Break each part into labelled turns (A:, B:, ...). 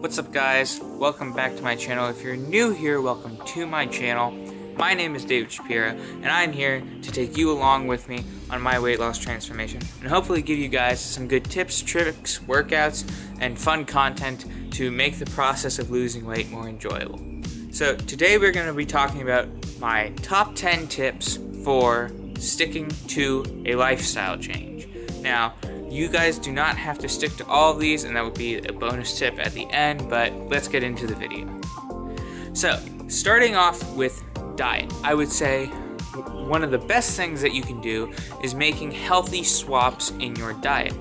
A: What's up guys, welcome back to my channel. If you're new here, welcome to my channel. My name is Shapiro and I'm here to take you along with me on my weight loss transformation and hopefully give you guys some good tips, tricks, workouts, and fun content to make the process of losing weight more enjoyable. So today we're going to be talking about my top 10 tips for sticking to a lifestyle change. Now, you guys do not have to stick to all of these, and that would be a bonus tip at the end, but let's get into the video. So, starting off with diet, I would say one of the best things that you can do is making healthy swaps in your diet.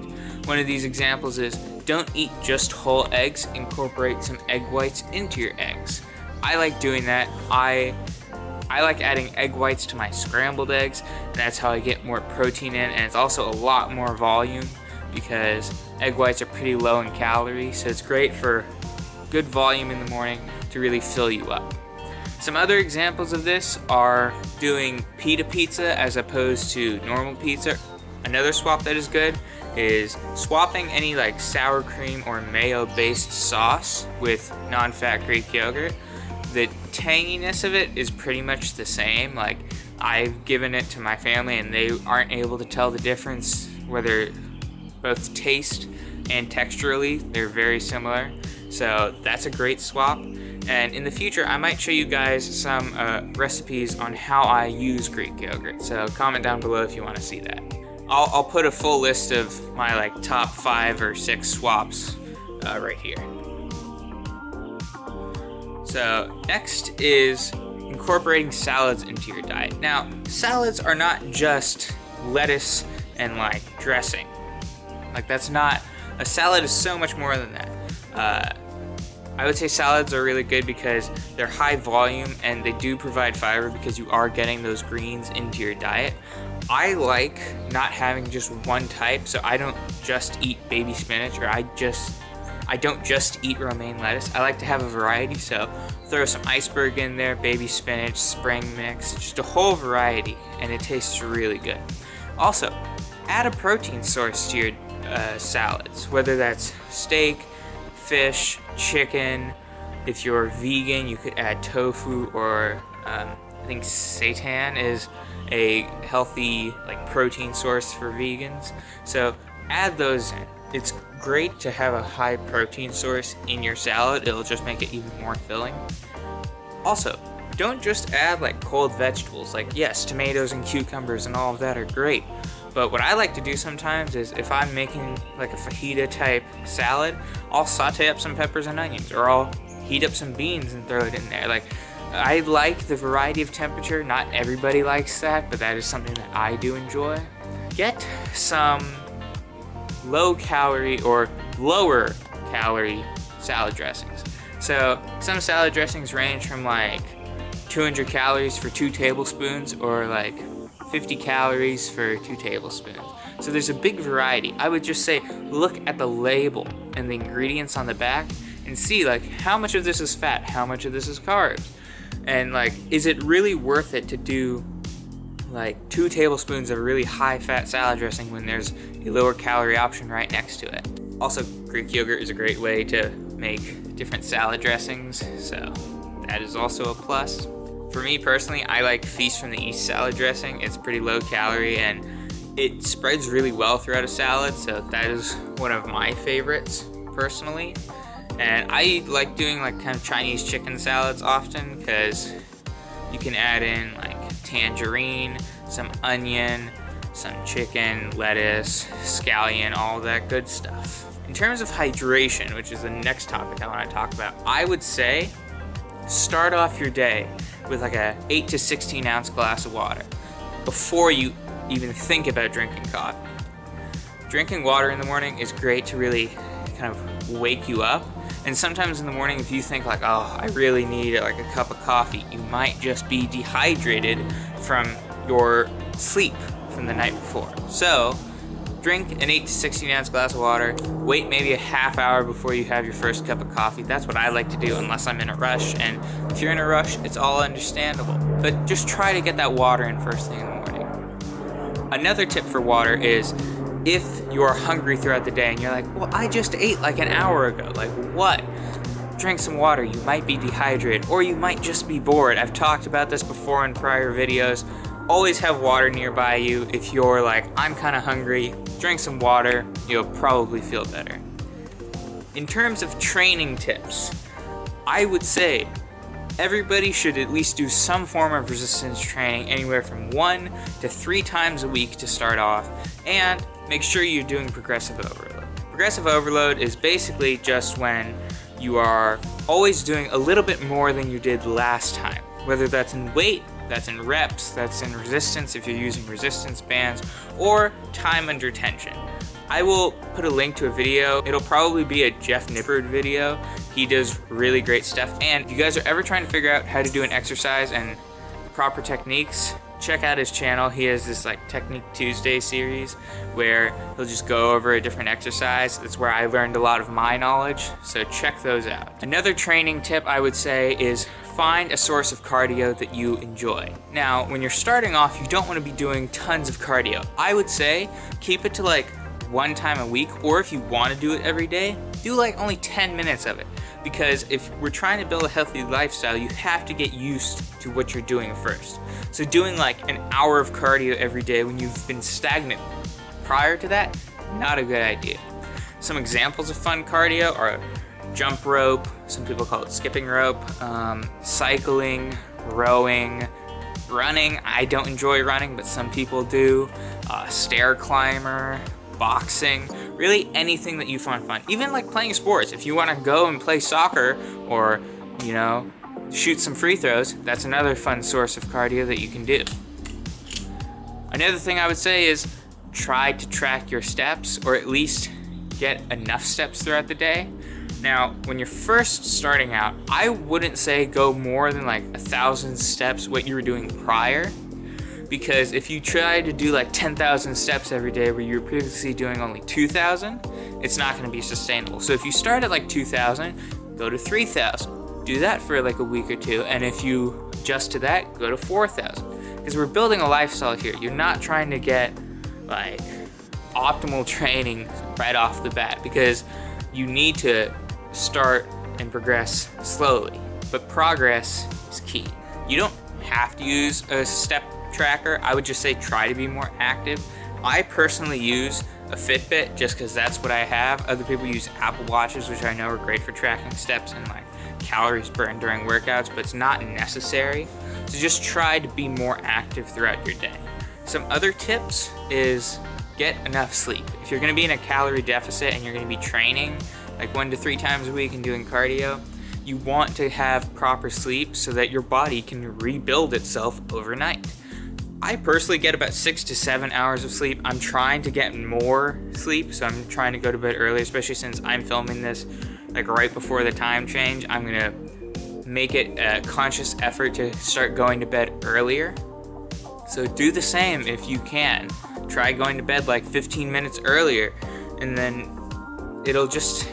A: One of these examples is don't eat just whole eggs, incorporate some egg whites into your eggs. I like doing that. I like adding egg whites to my scrambled eggs, and that's how I get more protein in, and it's also a lot more volume because egg whites are pretty low in calories, so it's great for good volume in the morning to really fill you up. Some other examples of this are doing pita pizza as opposed to normal pizza. Another swap that is good is swapping any like sour cream or mayo based sauce with non-fat Greek yogurt. The tanginess of it is pretty much the same. Like, I've given it to my family and they aren't able to tell the difference, whether both taste and texturally they're very similar. So that's a great swap. And in the future I might show you guys some recipes on how I use Greek yogurt. So comment down below if you want to see that. I'll put a full list of my like top 5 or 6 swaps right here. So next is incorporating salads into your diet. Now, salads are not just lettuce and like dressing. Like, that's not, a salad is so much more than that. I would say salads are really good because they're high volume and they do provide fiber because you are getting those greens into your diet. I like not having just one type, so I don't just eat baby spinach, or I don't just eat romaine lettuce. I like to have a variety, so throw some iceberg in there, baby spinach, spring mix, just a whole variety, and it tastes really good. Also, add a protein source to your salads, whether that's steak, fish, chicken. If you're vegan, you could add tofu, or I think seitan is a healthy like protein source for vegans. So add those in. It's great to have a high protein source in your salad. It'll just make it even more filling. Also, don't just add like cold vegetables. Like, yes, tomatoes and cucumbers and all of that are great, but what I like to do sometimes is if I'm making like a fajita type salad, I'll saute up some peppers and onions, or I'll heat up some beans and throw it in there. Like, I like the variety of temperature. Not everybody likes that, but that is something that I do enjoy. Get some low calorie or lower calorie salad dressings. So some salad dressings range from like 200 calories for 2 tablespoons or like 50 calories for 2 tablespoons. So there's a big variety. I would just say look at the label and the ingredients on the back and see like how much of this is fat, how much of this is carbs, and like, is it really worth it to do like 2 tablespoons of really high fat salad dressing when there's a lower calorie option right next to it. Also, Greek yogurt is a great way to make different salad dressings, so that is also a plus. For me personally, I like Feast from the East salad dressing. It's pretty low calorie and it spreads really well throughout a salad, so that is one of my favorites personally. And I like doing like kind of Chinese chicken salads often because you can add in like tangerine, some onion, some chicken, lettuce, scallion, all that good stuff. In terms of hydration, which is the next topic I want to talk about, I would say start off your day with like a 8 to 16 ounce glass of water before you even think about drinking coffee. Drinking water in the morning is great to really kind of wake you up. And sometimes in the morning, if you think like, oh, I really need like a cup of coffee, you might just be dehydrated from your sleep from the night before. So drink an 8 to 16 ounce glass of water, wait maybe a half hour before you have your first cup of coffee. That's what I like to do unless I'm in a rush, and if you're in a rush, it's all understandable. But just try to get that water in first thing in the morning. Another tip for water is if you are hungry throughout the day and you're like, well, I just ate like an hour ago, like what? Drink some water. You might be dehydrated, or you might just be bored. I've talked about this before in prior videos. Always have water nearby you. If you're like, I'm kind of hungry, drink some water, you'll probably feel better. In terms of training tips, I would say everybody should at least do some form of resistance training, anywhere from 1 to 3 times a week to start off, and make sure you're doing progressive overload. Progressive overload is basically just when you are always doing a little bit more than you did last time, whether that's in weight, that's in reps, that's in resistance if you're using resistance bands, or time under tension. I will put a link to a video. It'll probably be a Jeff Nippard video. He does really great stuff. And if you guys are ever trying to figure out how to do an exercise and proper techniques, check out his channel. He has this like Technique Tuesday series where he'll just go over a different exercise. That's where I learned a lot of my knowledge, so check those out. Another training tip I would say is find a source of cardio that you enjoy. Now, when you're starting off, you don't want to be doing tons of cardio. I would say keep it to like 1 time a week, or if you want to do it every day, do like only 10 minutes of it. Because if we're trying to build a healthy lifestyle, you have to get used to what you're doing first. So doing like an hour of cardio every day when you've been stagnant prior to that, not a good idea. Some examples of fun cardio are jump rope, some people call it skipping rope, cycling, rowing, running. I don't enjoy running, but some people do. Stair climber, boxing, really anything that you find fun. Even like playing sports. If you want to go and play soccer or, you know, shoot some free throws, that's another fun source of cardio that you can do. Another thing I would say is try to track your steps, or at least get enough steps throughout the day. Now, when you're first starting out, I wouldn't say go more than like 1,000 steps what you were doing prior. Because if you try to do like 10,000 steps every day where you were previously doing only 2,000, it's not going to be sustainable. So if you start at like 2,000, go to 3,000. Do that for like a week or two, and if you adjust to that, go to 4,000. Because we're building a lifestyle here. You're not trying to get like optimal training right off the bat, because you need to start and progress slowly. But progress is key. You don't have to use a step tracker. I would just say try to be more active. I personally use a Fitbit just because that's what I have. Other people use Apple Watches, which I know are great for tracking steps and like calories burned during workouts, but it's not necessary. So just try to be more active throughout your day. Some other tips is get enough sleep. If you're going to be in a calorie deficit and you're going to be training like 1 to 3 times a week and doing cardio, you want to have proper sleep so that your body can rebuild itself overnight. I personally get about 6 to 7 hours of sleep. I'm trying to get more sleep, so I'm trying to go to bed early, especially since I'm filming this like right before the time change. I'm gonna make it a conscious effort to start going to bed earlier. So do the same if you can. Try going to bed like 15 minutes earlier, and then it'll just...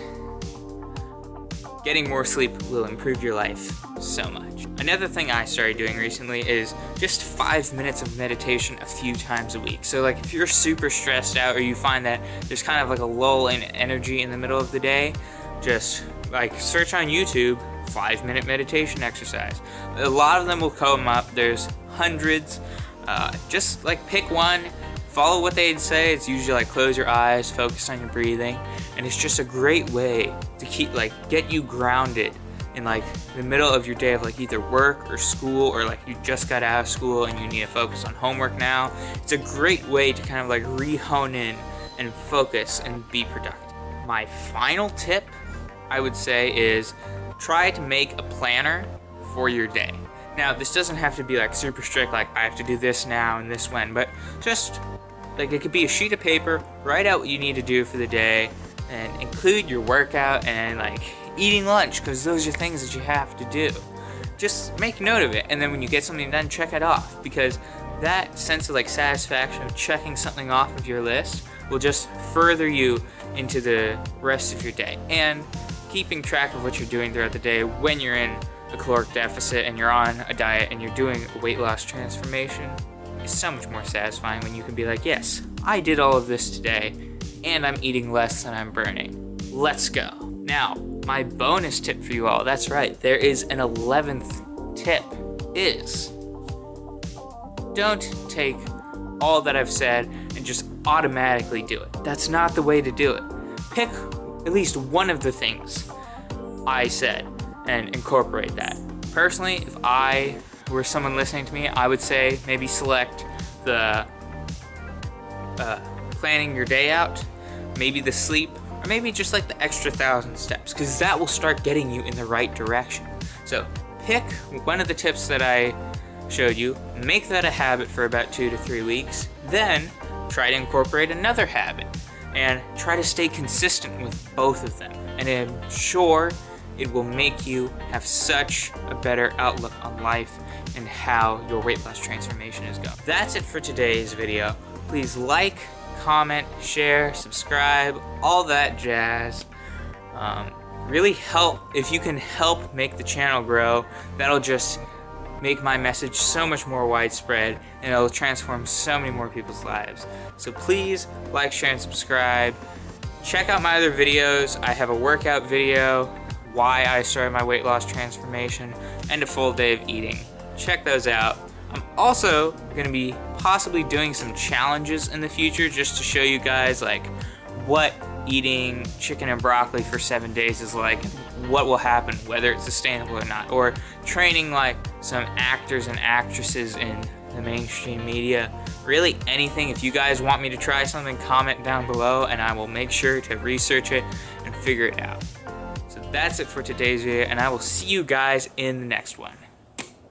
A: Getting more sleep will improve your life so much. Another thing I started doing recently is just 5 minutes of meditation a few times a week. So like if you're super stressed out, or you find that there's kind of like a lull in energy in the middle of the day, just like search on YouTube 5-minute meditation exercise. A lot of them will come up. There's hundreds. Just like pick one. Follow what they'd say. It's usually like close your eyes, focus on your breathing, and it's just a great way to keep get you grounded in like the middle of your day of like either work or school, or like you just got out of school and you need to focus on homework now. It's a great way to kind of like re-hone in and focus and be productive. My final tip I would say is try to make a planner for your day. Now, this doesn't have to be like super strict, like I have to do this now and this when, but just like it could be a sheet of paper, write out what you need to do for the day, and include your workout and like eating lunch, because those are things that you have to do. Just make note of it, and then when you get something done, check it off, because that sense of like satisfaction of checking something off of your list will just further you into the rest of your day. And keeping track of what you're doing throughout the day when you're in a caloric deficit and you're on a diet and you're doing a weight loss transformation is so much more satisfying when you can be like, yes, I did all of this today, and I'm eating less than I'm burning. Let's go. Now, my bonus tip for you all, that's right, there is an 11th tip, is don't take all that I've said and just automatically do it. That's not the way to do it. Pick at least one of the things I said and incorporate that. Personally, if I were someone listening to me, I would say maybe select the planning your day out, maybe the sleep, or maybe just like the extra 1,000 steps, because that will start getting you in the right direction. So pick one of the tips that I showed you, make that a habit for about 2 to 3 weeks, then try to incorporate another habit and try to stay consistent with both of them. And I'm sure it will make you have such a better outlook on life and how your weight loss transformation is going. That's it for today's video. Please like, comment, share, subscribe, all that jazz. Really help, if you can help make the channel grow, that'll just make my message so much more widespread, and it'll transform so many more people's lives. So please like, share, and subscribe. Check out my other videos. I have a workout video, why I started my weight loss transformation, and a full day of eating. Check those out. I'm also going to be possibly doing some challenges in the future just to show you guys like what eating chicken and broccoli for 7 days is like, what will happen, whether it's sustainable or not, or training like some actors and actresses in the mainstream media. Really anything. If you guys want me to try something, comment down below and I will make sure to research it and figure it out. So that's it for today's video, and I will see you guys in the next one.